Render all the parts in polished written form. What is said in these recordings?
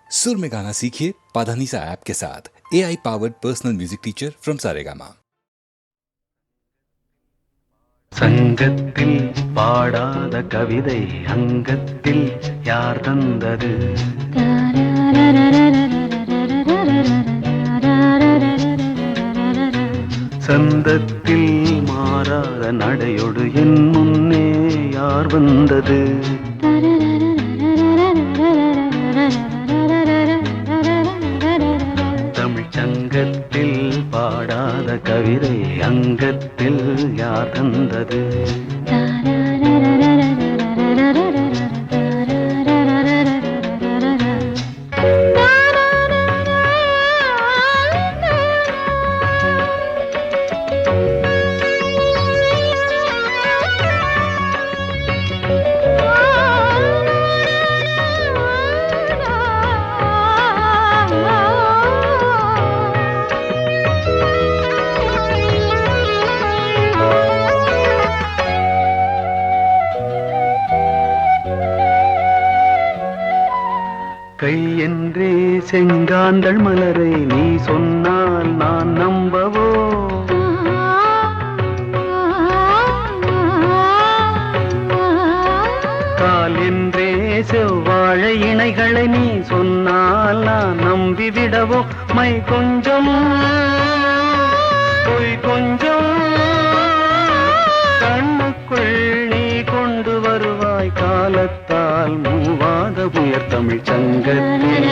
सुर में गाना सीखिए पाधानीसा ऐप के साथ। AI powered personal music teacher from Saregama. சங்கத்தில் பாடாத கவிதை அங்கத்தில் யார் தந்தது? சந்தத்தில் மாறாத நடையோடு என் முன்னே யார் வந்தது? தமிழ் சங்கத்தில் பாடாத கவிதை அங்கத்தில் யார் தந்தது? கை என்றே செங்காந்தள் மலரை நீ சொன்னால் நான் நம்பவோ? கால் என்றே செவ்வாழை இணைகளை நீ சொன்னால் நான் நம்பிவிடவோ? மை கொஞ்சம் பொய் கொஞ்சம் கண்ணுக்குள் நீ கொண்டு வருவாய் காலத்தால் மூவாத உயர் தமிழ் சங்கத்தில்.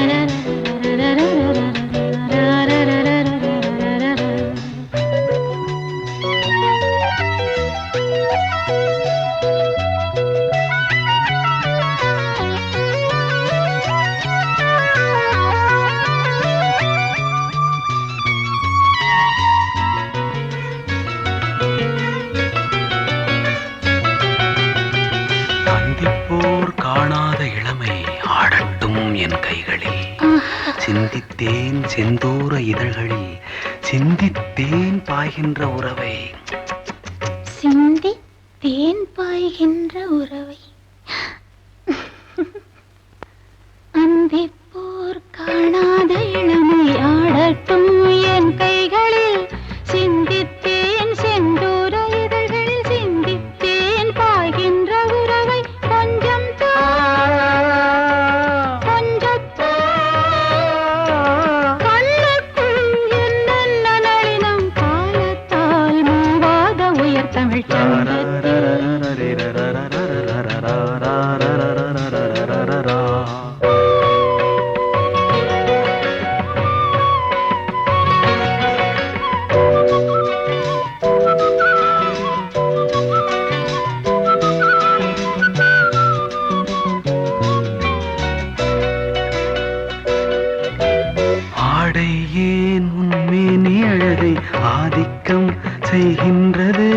சந்திப்போர் காணாத இளமை ஆடட்டும் என் கைகளில். சிந்தித்தேன் செந்தூர இதழ்களில் சிந்தித்தேன் பாய்கின்ற உறவை. சிந்தித்தேன் பாய்கின்ற உறவை. அந்திப்போர் காணாத இளமை ஆடட்டும் என் கைகளில். சிந்தித்தேன் செந்தூர இதழ்களில் சிந்தித்தேன் பாய்கின்ற உறவை. கொஞ்சம் கண்ணுக்குள் என்னென்ன நளினம் காலத்தால் மூவாத உயர் தமிழ் சங்கத்தில். ஆடை ஏன் உன்மேனி அழகை ஆதிக்கம் செய்கின்றது?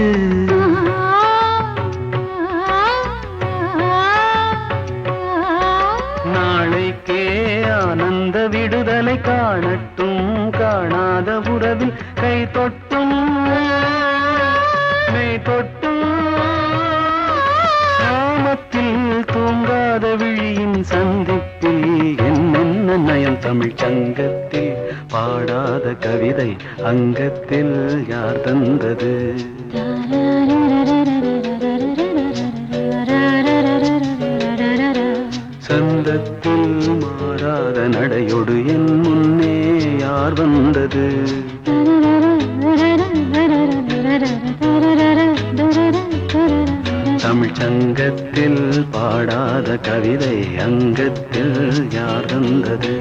நாளைக்கே ஆனந்த விடுதலை காணட்டும் காணாத உறவில் கை தொட்டும் மெய் தொட்டும் சாமத்தில் தூங்காத விழியின் சந்திப்பில் என்னென்ன நயம் தமிழ் சங்கத்தில் பாடாத கவிதை அங்கத்தில் யார் தந்தது? சந்தத்தில் மாறாத நடையோடு என் முன்னே யார் வந்தது? தமிழ் சங்கத்தில் பாடாத கவிதை அங்கத்தில் யார் தந்தது?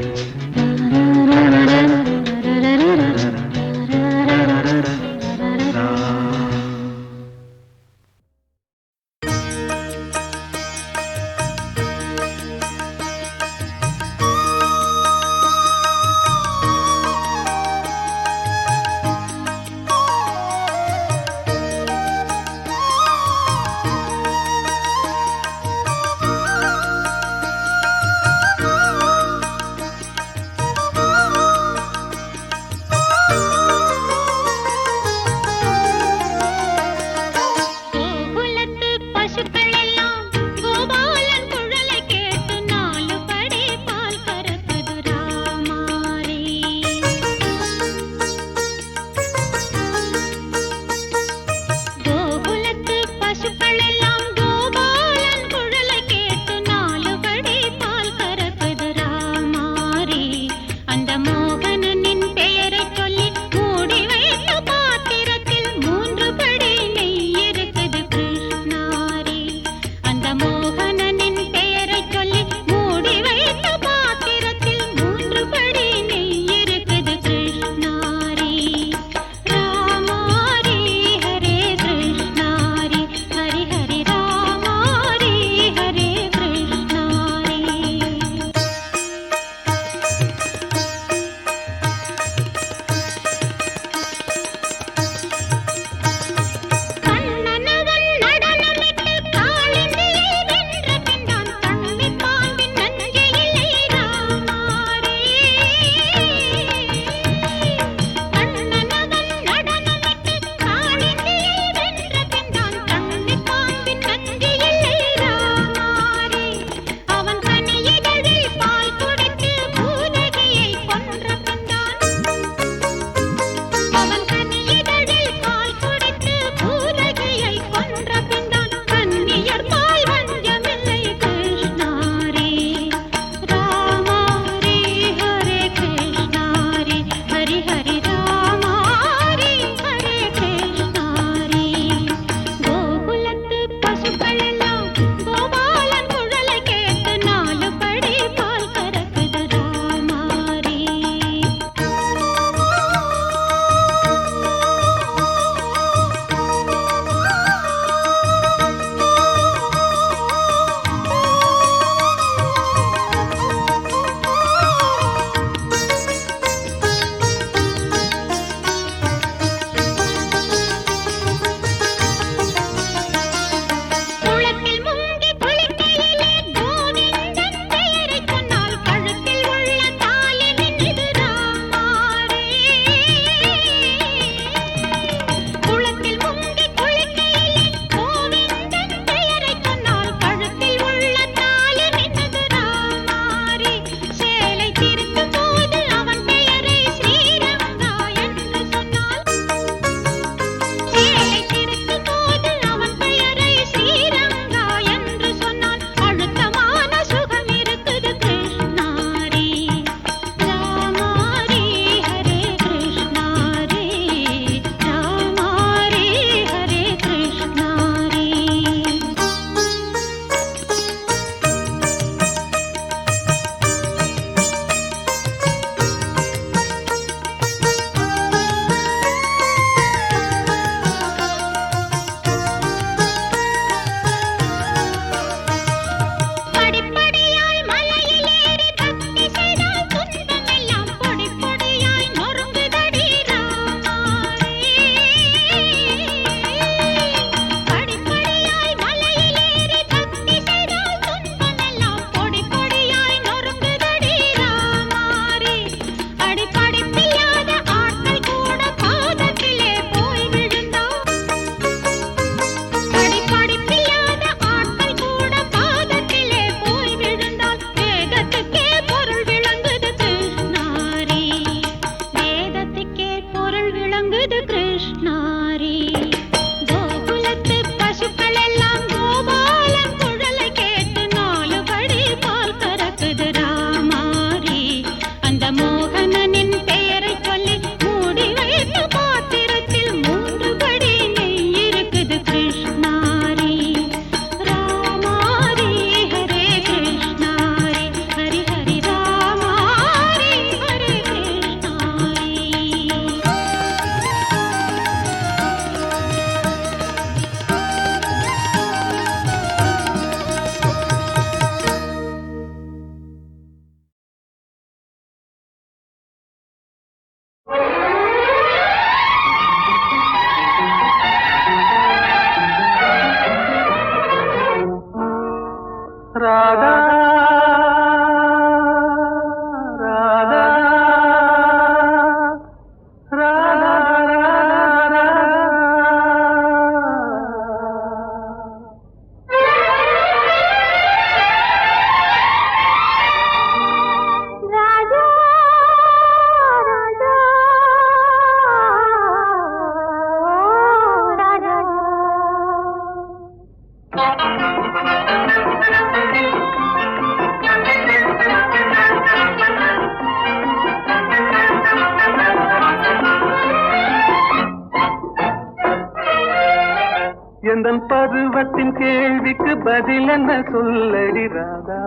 எந்தன் பருவத்தின் கேள்விக்கு பதில் என்ன சொல்லடி ராதா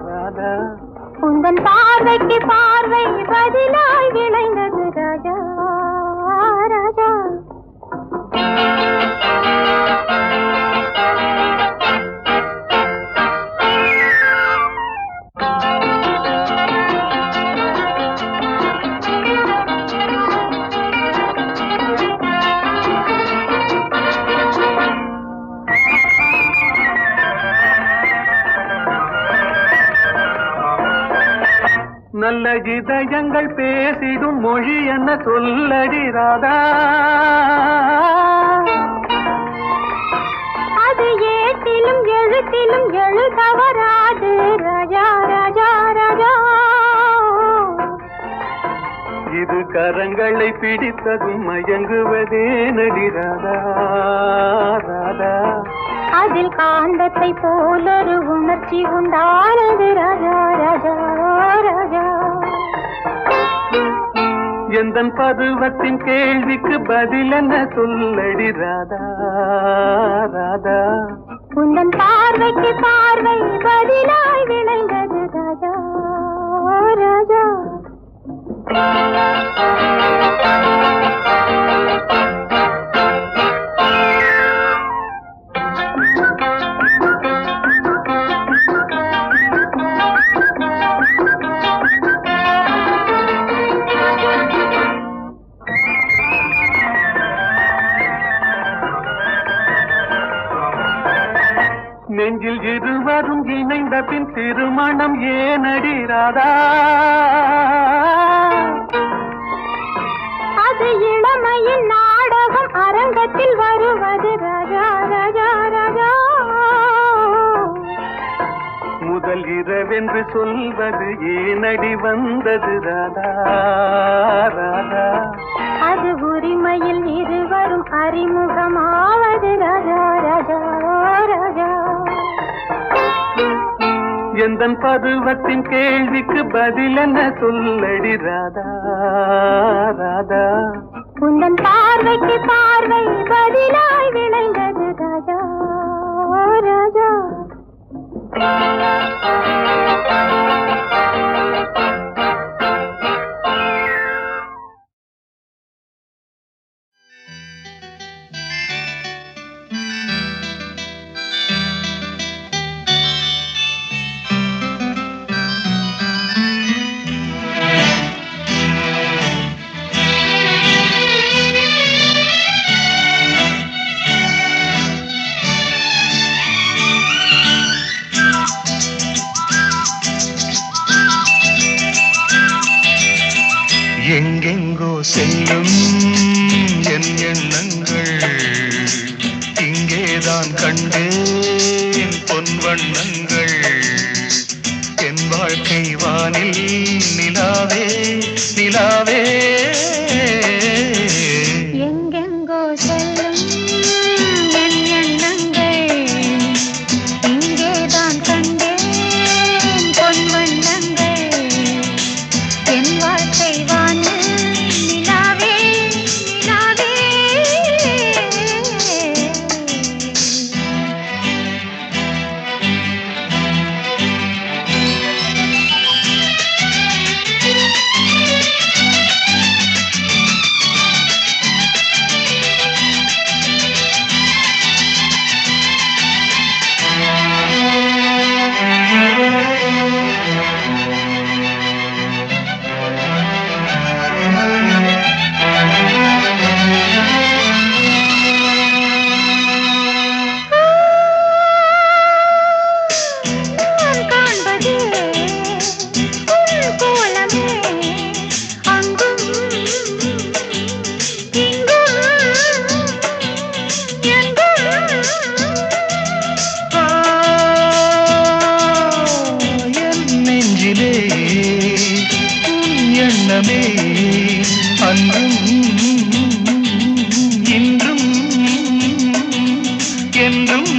ராதா. உந்தன் பார்வைக்கு பார்வை பதிலாய் விளைந்தது ராஜா ராஜா. நல்ல இதயங்கள் பேசிடும் மொழி என்ன சொல்லடி ராதா. அது ஏட்டிலும் எழுத்திலும் எழுதவராது ராஜா ராஜா ராஜா. இது கரங்களை பிடித்ததும் மயங்குவதே நடி ராதா ராதா. அதில் காந்தத்தை போலொரு உணர்ச்சி உண்டானது ராஜா ராஜா ராஜா. எந்தன் பருவத்தின் கேள்விக்கு பதில் என்ன சொல்லடி ராதா ராதா. உந்தன் பார்வைக்கு பார்வை பதிலாய் விளைந்தது ராஜா ராஜா. நெஞ்சில் இருவரும் இணைந்த பின் திருமணம் ஏனடி ராதா. அது இளமையின் நாடகம் அரங்கத்தில் வருவது ராஜா ராஜா ராஜா. முதல் இரவென்று சொல்வது ஏனடி வந்தது ராதா ராதா. அது உரிமையில் இருவரும் அறிமுகமாவது ராஜா ராஜா ராஜா. எந்தன் பருவத்தின் கேள்விக்கு பதில் என்ன சொல்லடி ராதா ராதா. உந்தன் பார்வைக்கு பார்வை பதிலாய் விளைந்தது ராஜா ராஜா. எங்கெங்கோ செல்லும் என் எண்ணங்கள் இங்கேதான் கண்டேன் பொன் வண்ணங்கள். என் வாழ்க்கை வானில் நிலாவே நிலாவே. எங்கெங்கோ செல்லும் என் எண்ணங்கள் இங்கேதான் கண்டேன் பொன் வண்ணங்கள். என் வாழ்க்கை வானில் நிலாவே நிலாவே. அன்றும் இன்றும் என்றும்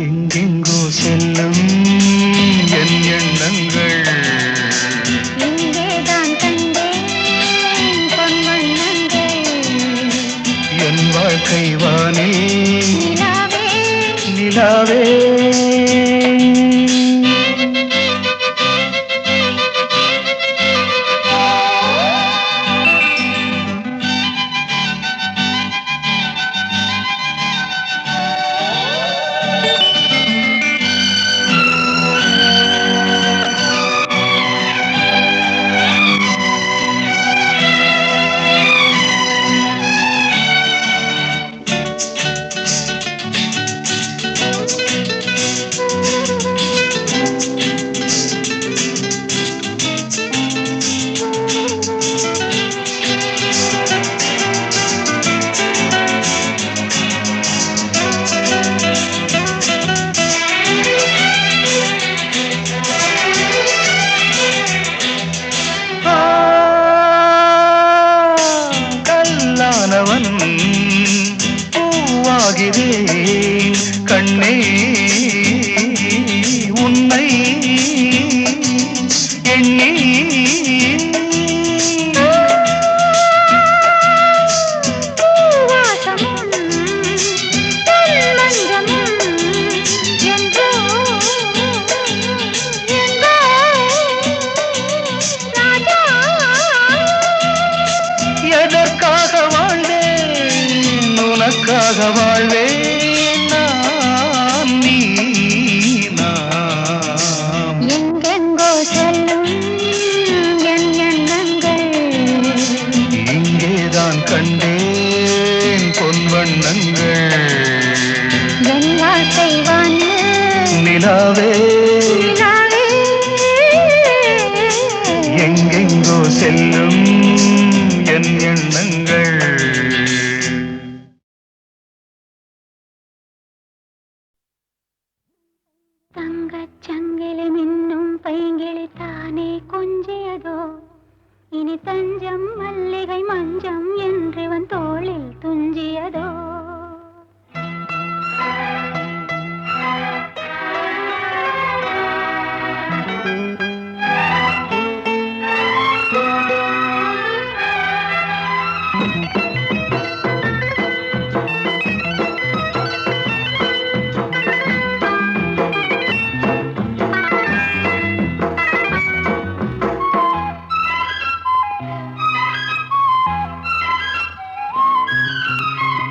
எங்கெங்கோ செல்லும் வாழ்க்கை வானில் நிலாவே நிலாவே பூவாகிறேன் கண்ணே உன்னை எண்ணி எதற்காக வாழ்ந்தேன் உனக்காக வாழ்வேன் நான் நீ நாம் எங்கெங்கோ செல்லும் என் எண்ணங்கள் இங்கேதான் கண்டேன் பொன் வண்ணங்கள் என் வாழ்க்கை வானில் நிலாவே நிலாவே எங்கெங்கோ செல்லும் என் எண்ணங்கள் தங்கச் சங்கிலி மின்னும் பைங்கிளி தானே கொஞ்சியதோ இனி தஞ்சம் மல்லிகை மஞ்சம் என்றிவன் தோளில் துஞ்சியதோ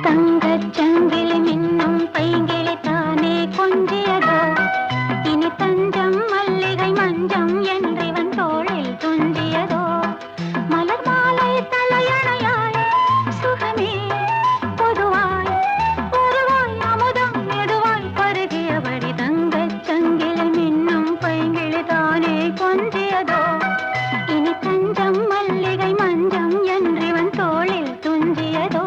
தங்கச் சங்கிலி மின்னும் பைங்கிளி தானே கொஞ்சியதோ இனி தஞ்சம் மல்லிகை மஞ்சம் என்றிவன் தோளில் துஞ்சியதோ மலர் மாலை தலையணையாய் சுகமே பொதுவாய் பொதுவாய் அமுதம் மெதுவாய் பருகியபடி தங்கச் சங்கிலி மின்னும் பைங்கிளி தானே கொஞ்சியதோ இனி தஞ்சம் மல்லிகை மஞ்சம் என்றிவன் தோளில் துஞ்சியதோ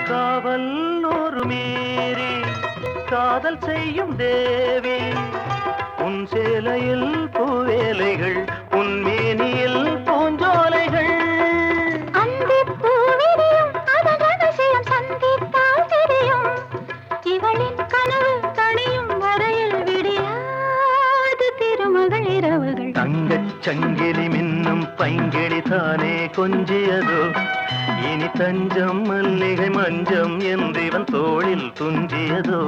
காவல் ஒரு மீறி காதல் செய்யும் தேவி உன் சேலையில் பூவேலைகள் உன் மேனியில் பூஞ்சோலைகள் அந்திப் பூவிரியும் அதன் ரகசியம் சந்தித்தால் தெரியும் இவளின் கனவு தணியும் வரையில் விடியாது திருமகள் இரவுகள் தங்கச் சங்கிலி மின்னும் பைங்கிளி தானே கொஞ்சியதோ இனி தஞ்சம் மல்லிகை மஞ்சம் என்றிவன் தோளில் துஞ்சியதோ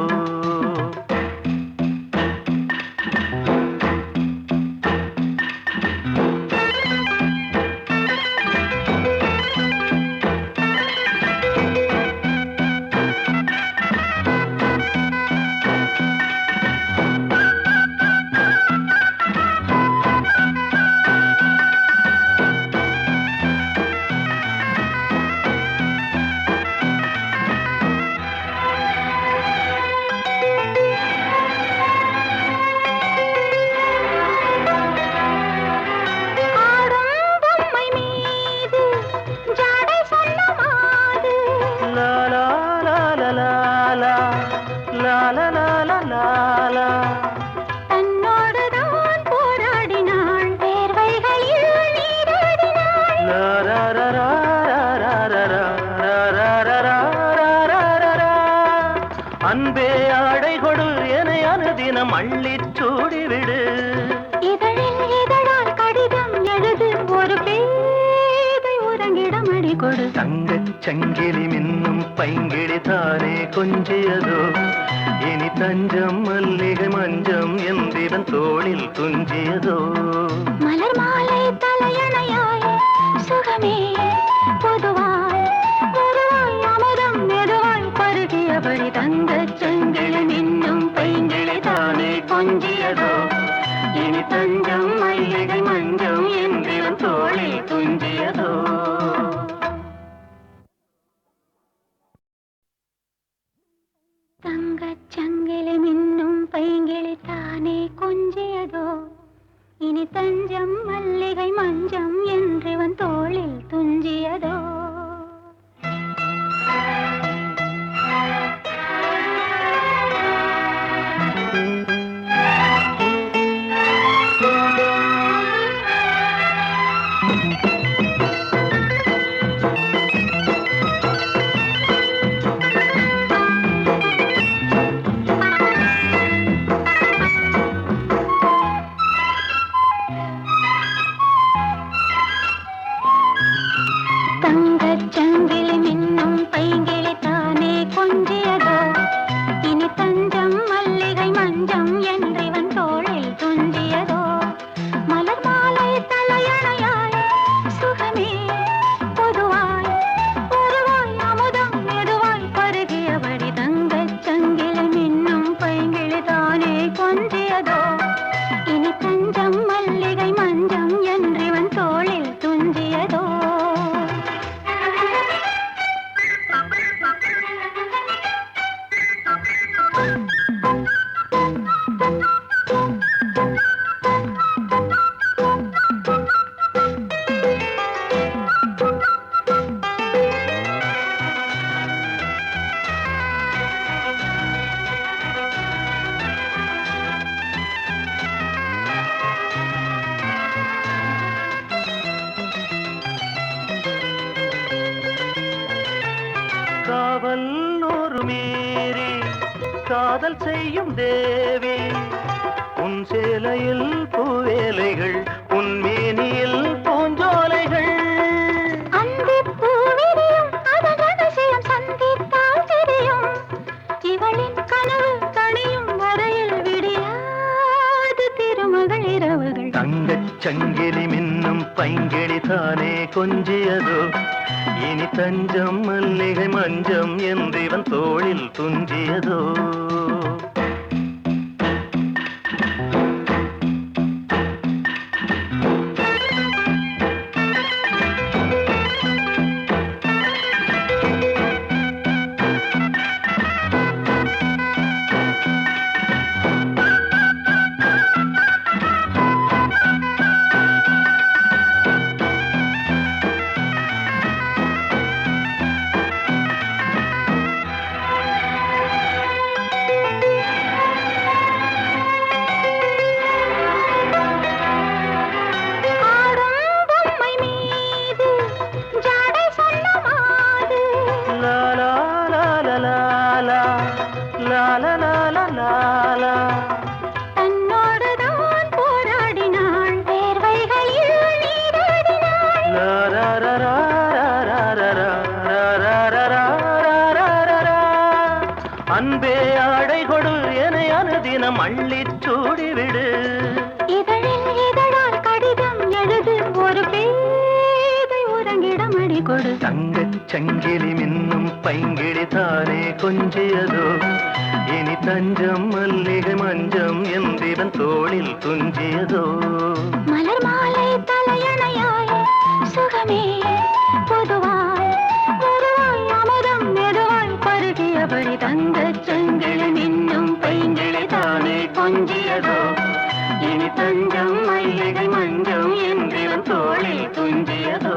அள்ளிச் சூடிவிடு. இதழில் இதழால் கடிதம் எழுது ஒரு பேதை உறங்கிடம் அடி கொடு. தங்கச் சங்கிலி மின்னும் பைங்கிளி தானே கொஞ்சியதோ, இனி தஞ்சம் மல்லிகை மஞ்சம் என்றிவன் தோளில் துஞ்சியதோ. மலர் மாலை தலையணையாய் சுகமே பொதுவாய் பொதுவாய் அமுதம் மெதுவாய் பருகியபடி தங்கச் சங்கிலி மின்னும் பைங்கிளி தானே கொஞ்சியதோ, இனி தஞ்சம் மல்லிகை மஞ்சம் என்றிவன் தோளில் துஞ்சியதோ. தங்கச் சங்கிலி மின்னும் பைங்கிளி தானே கொஞ்சியதோ, இனி தஞ்சம் மல்லிகை மஞ்சம் என்றிவன் தோளில் துஞ்சியதோ. தங்கச் சங்கிலி மின்னும் பைங்கிளி தானே கொஞ்சியதோ, இனி தஞ்சம் மல்லிகை மஞ்சம் என்றிவன் தோளில் துஞ்சியதோ. மலர் மாலை தலையணையாய் சுகமே பொதுவாய் பொதுவாய் அமுதம் மெதுவாய் பருகியபடி தங்கச் சங்கிலி மின்னும் பைங்கிளி தானே கொஞ்சியதோ, இனி தஞ்சம் மல்லிகை மஞ்சம் என்றிவன் தோளில் துஞ்சியதோ. காவல் ஒரு மீறி காதல் செய்யும் தேவி, உன் சேலையில் பூவேலைகள் உன் மேனியில் பூஞ்சோலைகள். அந்திப் பூவிரியும் அதன் ரகசியம் சந்தித்தால் தெரியும், இவளின் கனவு தணியும் வரையில் விடியாது திருமகள் இரவுகள். தங்கச் சங்கிலி மின்னும் பைங்கிளி தானே கொஞ்சியதோ, இனி தஞ்சம் மல்லிகை மஞ்சம் என்றிவன் தோளில் துஞ்சியதோ. தன்னோடுதான் போராடினாள் வேர்வைகளில் நீராடினாள். அன்பே ஆடை கொடு என அனுதினம் அள்ளிச் சூடிவிடு. இதழில் இதழால் கடிதம் எழுது ஒரு பேதை உறங்கிடம் அடி கொடு. தங்கச் சங்கிலி மின்னும் பைங்கிளி தானே கொஞ்சியதோ, இனி தஞ்சம் மல்லிகை மஞ்சம் என்றிவன் தோளில் துஞ்சியதோ. மலர் மாலை தலையணையாய் சுகமே பொதுவாய் பொதுவாய் அமுதம் மெதுவாய் பருகியபடி தங்கச் சங்கிலி மின்னும் பைங்கிளி தானே கொஞ்சியதோ, இனி தஞ்சம் மல்லிகை மஞ்சம் என்றிவன் தோளில் துஞ்சியதோ.